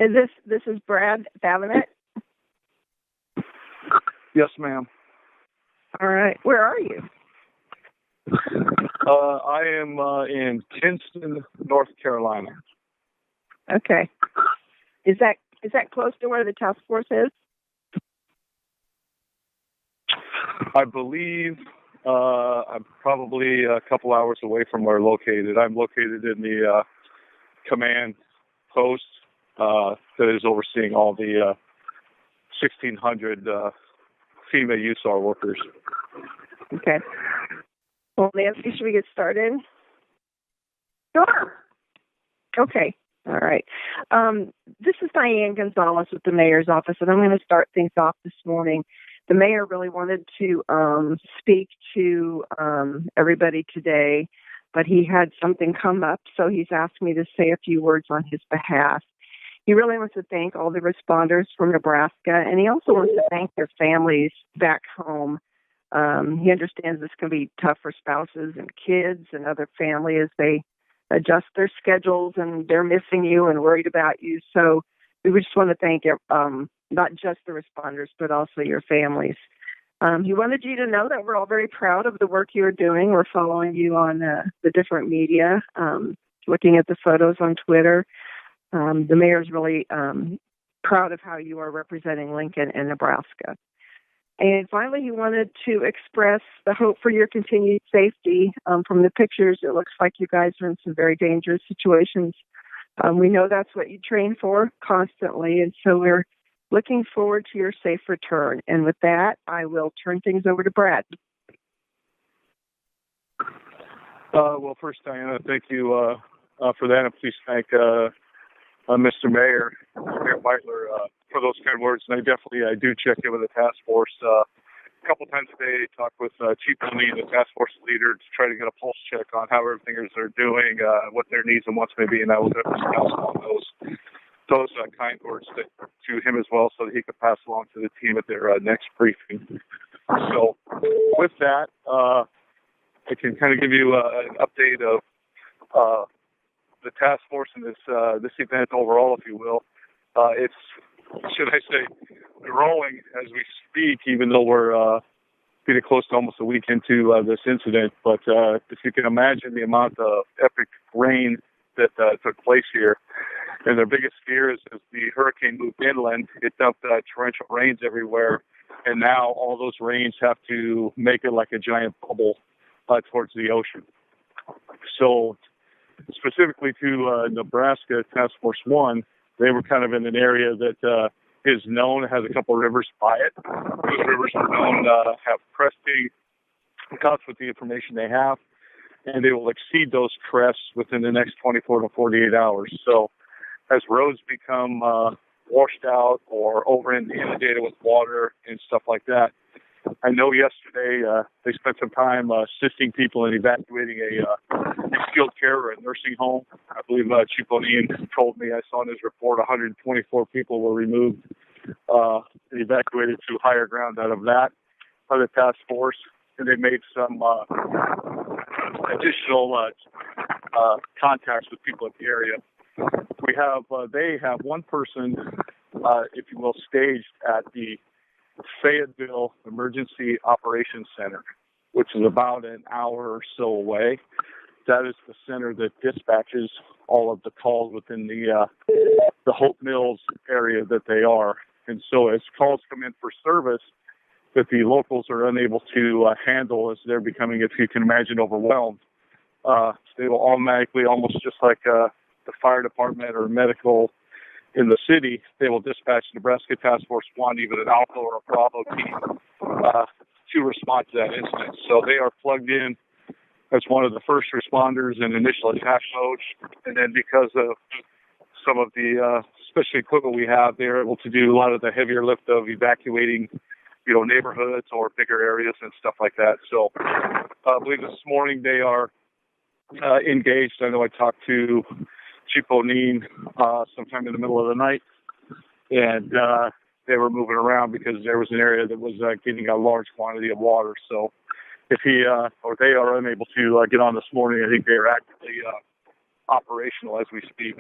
This is Brad Babinet? Yes, ma'am. All right. Where are you? I am in Kinston, North Carolina. Okay. Is that close to where the task force is? I believe I'm probably a couple hours away from where located. I'm located in the command post that is overseeing all the 1,600 FEMA USAR workers. Okay. Well, Nancy, should we get started? Sure. Okay. All right. This is Diane Gonzalez with the mayor's office, and I'm going to start things off this morning. The mayor really wanted to speak to everybody today, but he had something come up, so he's asked me to say a few words on his behalf. He really wants to thank all the responders from Nebraska, and he also wants to thank their families back home. He understands this can be tough for spouses and kids and other family as they adjust their schedules, and they're missing you and worried about you. So we just want to thank not just the responders, but also your families. He wanted you to know that we're all very proud of the work you're doing. We're following you on the different media, looking at the photos on Twitter. The mayor's really proud of how you are representing Lincoln and Nebraska. And finally, he wanted to express the hope for your continued safety. From the pictures, it looks like you guys are in some very dangerous situations. We know that's what you train for constantly, and so we're looking forward to your safe return. And with that, I will turn things over to Brad. Well, first, Diana, thank you for that, and please thank Mr. Mayor Whitler, for those kind words. And I do check in with the task force a couple times a day. Talk with Chief O'Neill, the task force leader, to try to get a pulse check on how everything is they're doing, what their needs and wants may be, and I will definitely pass along those kind words to him as well, so that he could pass along to the team at their next briefing. So, with that, I can kind of give you an update of the task force and this event overall, if you will. It's, should I say, growing as we speak, even though we're getting close to almost a week into this incident. But if you can imagine the amount of epic rain that took place here, and their biggest fear is as the hurricane moved inland, it dumped torrential rains everywhere, and now all those rains have to make it like a giant bubble towards the ocean. So specifically to Nebraska Task Force 1, they were kind of in an area that is known, has a couple of rivers by it. Those rivers are known have cresting cuts with the information they have, and they will exceed those crests within the next 24 to 48 hours. So as roads become washed out or inundated with water and stuff like that, I know yesterday they spent some time assisting people in evacuating a skilled care or a nursing home. I believe Chief O'Neill told me, I saw in his report, 124 people were removed and evacuated to higher ground out of that by the task force. And they made some additional contacts with people in the area. They have one person, if you will, staged at the Fayetteville Emergency Operations Center, which is about an hour or so away. That is the center that dispatches all of the calls within the Hope Mills area that they are. And so as calls come in for service that the locals are unable to handle as they're becoming, if you can imagine, overwhelmed, they will automatically, almost just like the fire department or medical in the city, they will dispatch Nebraska Task Force 1, even an Alpha or a Bravo team, to respond to that incident. So they are plugged in as one of the first responders in initial attack mode. And then because of some of the special equipment we have, they're able to do a lot of the heavier lift of evacuating, neighborhoods or bigger areas and stuff like that. So I believe this morning they are engaged. I know I talked to Chief O'Neill sometime in the middle of the night, and they were moving around because there was an area that was getting a large quantity of water. So if he or they are unable to get on this morning, I think they are actively operational as we speak.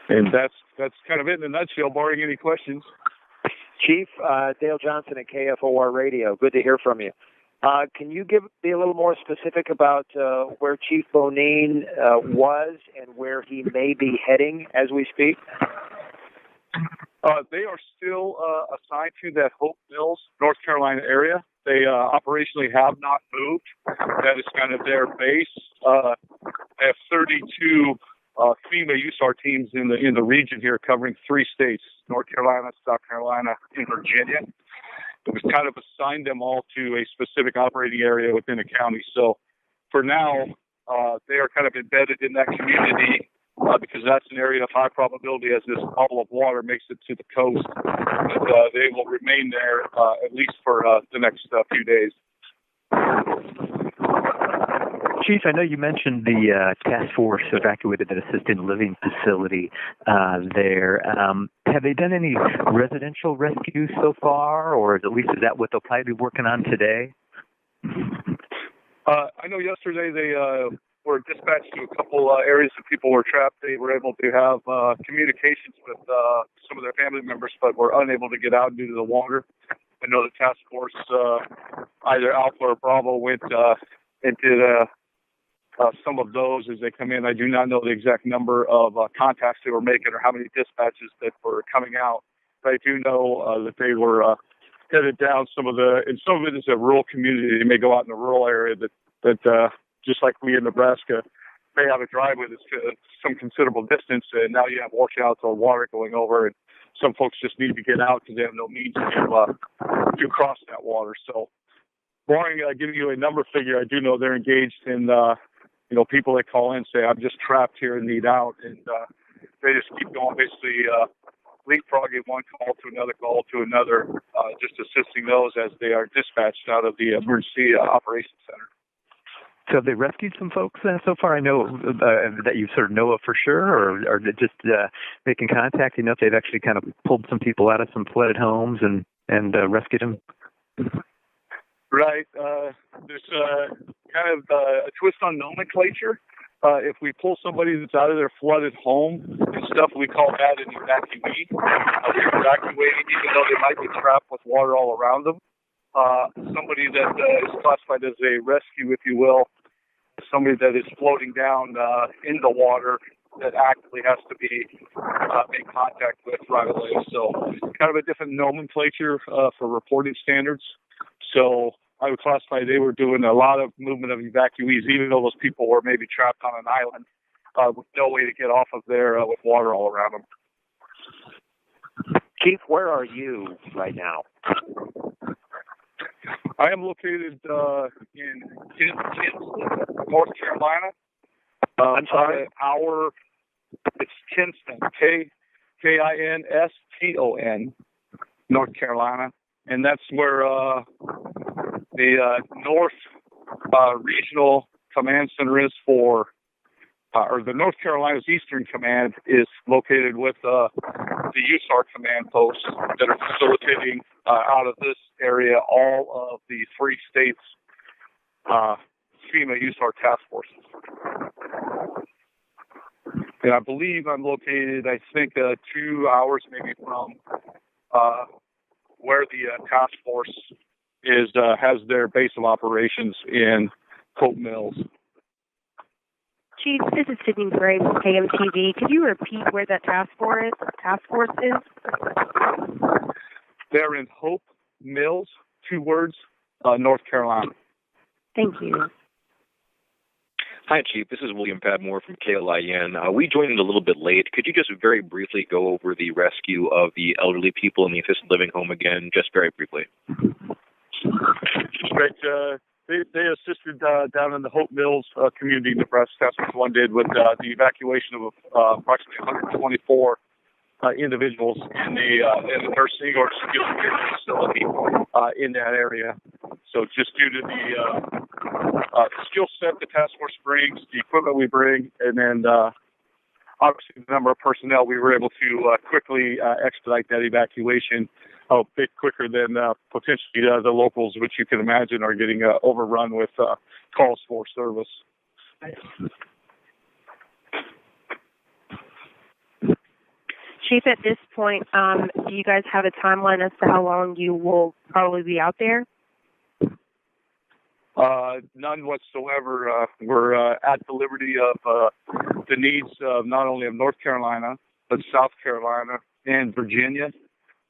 And that's kind of it in a nutshell, barring any questions. Chief, Dale Johnson at KFOR Radio. Good to hear from you. Can you be a little more specific about where Chief Bonine was and where he may be heading as we speak? They are still assigned to that Hope Mills, North Carolina area. They operationally have not moved. That is kind of their base. They have 32 FEMA USAR teams in the region here, covering 3 states: North Carolina, South Carolina, and Virginia. It was kind of assigned them all to a specific operating area within a county. So for now, they are kind of embedded in that community because that's an area of high probability as this bubble of water makes it to the coast. But they will remain there at least for the next few days. Chief, I know you mentioned the task force evacuated an assisted living facility there. Have they done any residential rescues so far, or at least is that what they'll probably be working on today? I know yesterday they were dispatched to a couple areas that people were trapped. They were able to have communications with some of their family members, but were unable to get out due to the water. I know the task force, either Alpha or Bravo, went into some of those as they come in. I do not know the exact number of contacts they were making or how many dispatches that were coming out, but I do know that they were headed down and some of it is a rural community. They may go out in a rural area that just like we in Nebraska, may have a driveway that's some considerable distance, and now you have washouts or water going over, and some folks just need to get out because they have no means to cross that water. So, barring giving you a number figure, I do know they're engaged in people that call in say, I'm just trapped here and need out. And they just keep going, basically leapfrogging one call to another, just assisting those as they are dispatched out of the emergency operations center. So have they rescued some folks so far? I know that you sort of know of for sure, or just making contact? You know if they've actually kind of pulled some people out of some flooded homes and rescued them? Right. There's kind of a twist on nomenclature. If we pull somebody that's out of their flooded home and stuff, we call that an evacuee. They're evacuating even though they might be trapped with water all around them. Somebody that is classified as a rescue, if you will, is somebody that is floating down in the water that actively has to be made contact with right away. So kind of a different nomenclature for reporting standards. So I would classify they were doing a lot of movement of evacuees, even though those people were maybe trapped on an island with no way to get off of there with water all around them. Chief, where are you right now? I am located in Kinston, North Carolina. I'm sorry? It's Kinston, Kinston, North Carolina. And that's where the North Regional Command Center is for, or the North Carolina's Eastern Command is located with the USAR command posts that are facilitating out of this area all of the 3 states FEMA USAR task forces. And I believe I'm located, 2 hours maybe from where the task force has their base of operations in Hope Mills. Chief, this is Sydney Gray from KMTV. Could you repeat where that task force is? They're in Hope Mills, 2 words, North Carolina. Thank you. Hi, Chief. This is William Padmore from KLIN. We joined a little bit late. Could you just very briefly go over the rescue of the elderly people in the assisted living home again, just very briefly? Right. They assisted down in the Hope Mills community in Nebraska. That's what one did with the evacuation of approximately 124 individuals in the nursing or skilled care facility in that area. So just due to the skill set the task force brings, the equipment we bring, and then obviously the number of personnel, we were able to quickly expedite that evacuation a bit quicker than potentially the locals, which you can imagine are getting overrun with calls for service. Chief, at this point, do you guys have a timeline as to how long you will probably be out there? None whatsoever. We're at the liberty of the needs of not only of North Carolina, but South Carolina and Virginia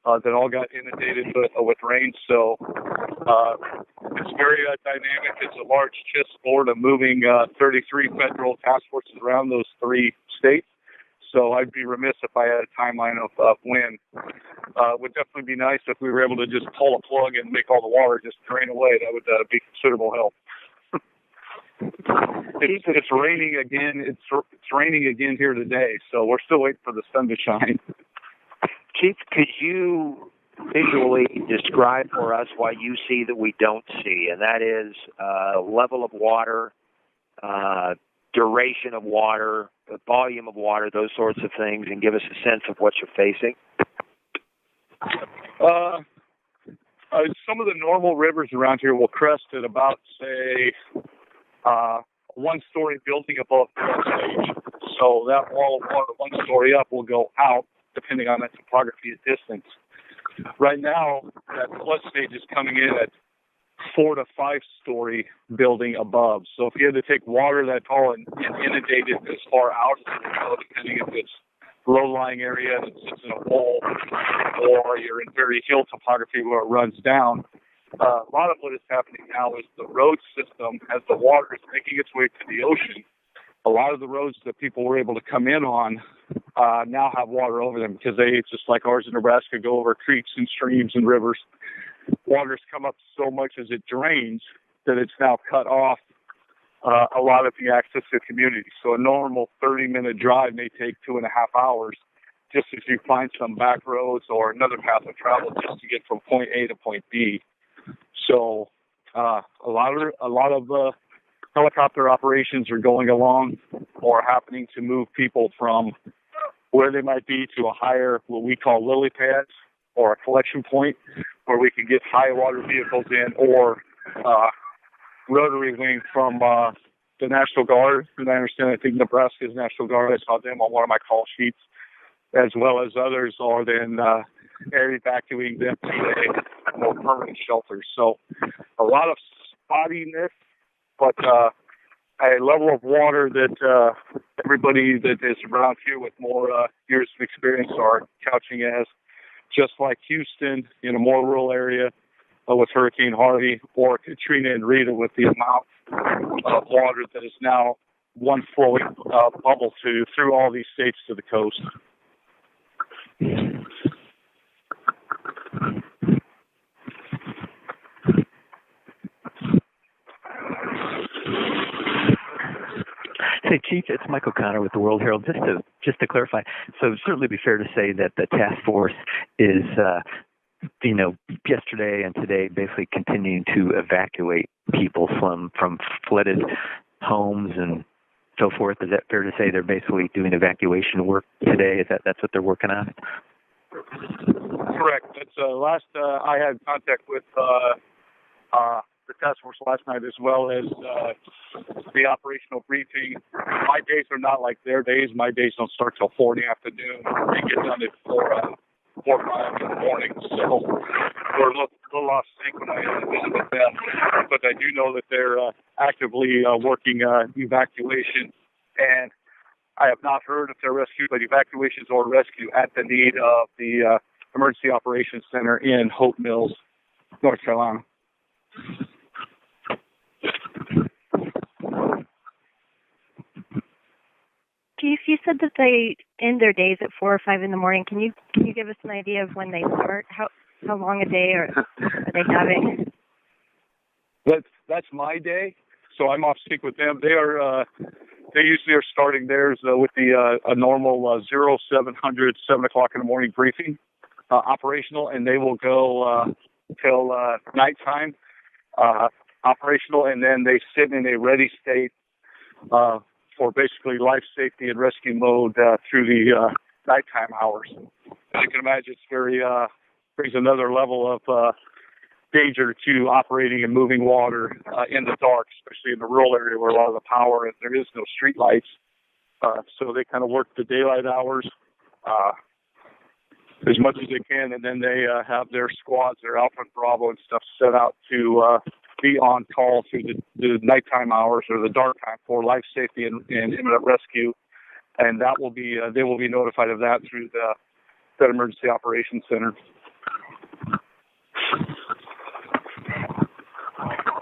that all got inundated with rain. So it's very dynamic. It's a large chessboard of moving 33 federal task forces around those 3 states. So I'd be remiss if I had a timeline of when. It would definitely be nice if we were able to just pull a plug and make all the water just drain away. That would be considerable help. It's raining again. It's raining again here today, so we're still waiting for the sun to shine. Chief, could you visually describe for us what you see that we don't see, and that is level of water, duration of water, the volume of water, those sorts of things, and give us a sense of what you're facing? Some of the normal rivers around here will crest at about, say, a 1-story building above flood stage. So that wall of water 1 story up will go out, depending on the topography at distance. Right now, that flood stage is coming in at 4 to 5 story building above. So if you had to take water that tall and inundate it as far out as you go, depending if it's low-lying area that sits in a bowl or you're in very hill topography where it runs down, a lot of what is happening now is the road system, as the water is making its way to the ocean, a lot of the roads that people were able to come in on now have water over them because they, just like ours in Nebraska, go over creeks and streams and rivers. Water's come up so much as it drains that it's now cut off a lot of the access to the community. So a normal 30-minute drive may take 2.5 hours just as you find some back roads or another path of travel just to get from point A to point B. So a lot of helicopter operations are going along or happening to move people from where they might be to a higher, what we call lily pads, or a collection point where we can get high water vehicles in, or rotary wing from the National Guard. And I understand, I think Nebraska's National Guard, I saw them on one of my call sheets, as well as others are then evacuating them to a more permanent shelter. So a lot of spottiness, but a level of water that everybody that is around here with more years of experience are couching as just like Houston in a more rural area with Hurricane Harvey, or Katrina and Rita with the amount of water that is now one flowing bubble through all these states to the coast. Hey, Chief, it's Michael Connor with the World Herald. Just to clarify, so it'd certainly be fair to say that the task force is, yesterday and today basically continuing to evacuate people from flooded homes and so forth. Is that fair to say they're basically doing evacuation work today? That's what they're working on? Correct. That's last I had contact with the task force last night, as well as the operational briefing. My days are not like their days. My days don't start till 4 in the afternoon. They get done at 4 or 5 in the morning. So we're a little off sync when I visit with them. But I do know that they're actively working evacuation. And I have not heard if they're rescue, but evacuations or rescue at the need of the Emergency Operations Center in Hope Mills, North Carolina. Chief, you said that they end their days at 4 or 5 in the morning. Can you give us an idea of when they start? How long a day are they having? That's my day, so I'm off sync with them. They usually are starting theirs with a normal 0700 7 o'clock in the morning briefing operational, and they will go till nighttime operational, and then they sit in a ready state for basically life safety and rescue mode through the nighttime hours. As you can imagine, it's very brings another level of danger to operating and moving water in the dark, especially in the rural area where a lot of the power and there is no street lights. So they kind of work the daylight hours as much as they can, and then they have their squads, their Alpha and Bravo and stuff set out to be on call through the nighttime hours or the dark time for life safety and imminent rescue. And that will be they will be notified of that through that Emergency Operations Center.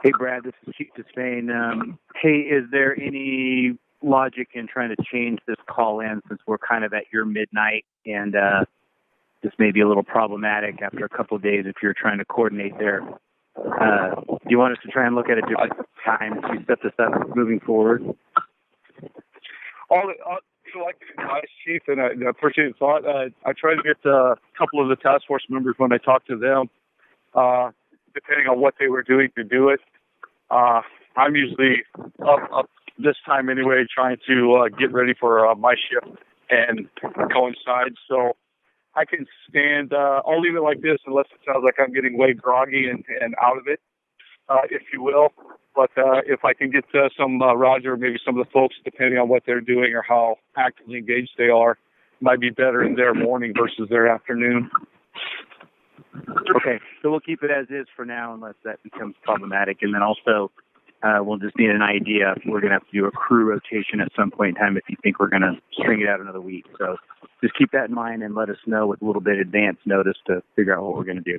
Hey, Brad, this is Chief Despain. Hey, is there any logic in trying to change this call in since we're kind of at your midnight and this may be a little problematic after a couple of days if you're trying to coordinate there? Do you want us to try and look at a different time to set this up moving forward? I like the advice, Chief, and I appreciate the thought. I try to get a couple of the task force members when I talk to them, depending on what they were doing to do it. I'm usually up this time anyway, trying to get ready for my shift and coincide. So I can stand. I'll leave it like this unless it sounds like I'm getting way groggy and out of it, if you will. But if I can get some Roger, maybe some of the folks, depending on what they're doing or how actively engaged they are, might be better in their morning versus their afternoon. Okay, so we'll keep it as is for now unless that becomes problematic. And then also we'll just need an idea if we're going to have to do a crew rotation at some point in time if you think we're going to string it out another week. So just keep that in mind and let us know with a little bit of advance notice to figure out what we're going to do.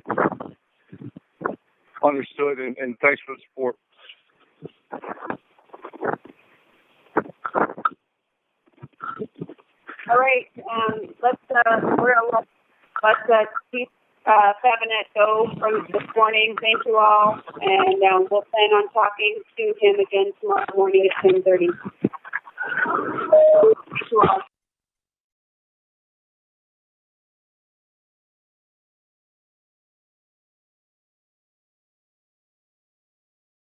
Understood, and thanks for the support. All right, let's Chief Fabinet go from this morning. Thank you all, and we'll plan on talking to him again tomorrow morning at 10:30.